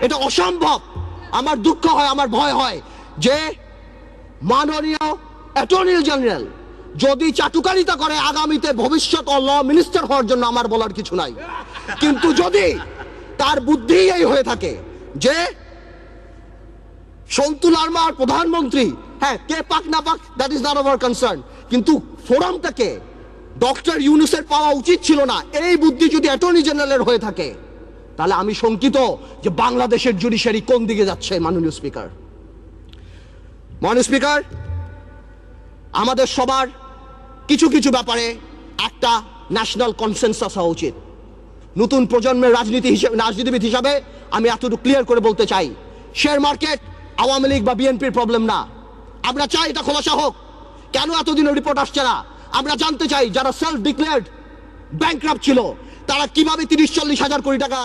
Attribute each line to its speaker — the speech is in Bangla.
Speaker 1: এটা অসম্ভব। আমার দুঃখ হয়, আমার ভয় হয় যে মাননীয় অ্যাটর্নি জেনারেল যদি চাটুকারিতা করে আগামীতে ভবিষ্যৎ ল মিনিস্টার হওয়ার জন্য আমার বলার কিছু নাই, কিন্তু যদি তার বুদ্ধি এই হয়ে থাকে যে সন্তু লারমার প্রধানমন্ত্রী, হ্যাঁ কে পাক না পাক that is not our concern, কিন্তু ফোরামটাকে ডক্টর ইউনূসের পাওয়া উচিত ছিল না, এই বুদ্ধি যদি অ্যাটর্নি জেনারেলের হয়ে থাকে তাহলে আমি শঙ্কিত যে বাংলাদেশের জুডিশিয়ারি কোন দিকে যাচ্ছে। মাননীয় স্পিকার, মাননীয় স্পিকার, আমাদের সবার কিছু কিছু ব্যাপারে একটা ন্যাশনাল কনসেনসাস হওয়া উচিত। নতুন প্রজন্মের রাজনীতিবিদ হিসাবে আমি এতটুকু ক্লিয়ার করে বলতে চাই, শেয়ার মার্কেট আওয়ামী লীগ বা বিএনপির প্রবলেম না। আমরা চাই এটা খোলাসা হোক। কেন এতদিনের রিপোর্ট আসছে না আমরা জানতে চাই। যারা সেলফ ডিক্লেয়ার্ড ব্যাংকরাপ্ট ছিল তারা কিভাবে 30-40 হাজার কোটি টাকা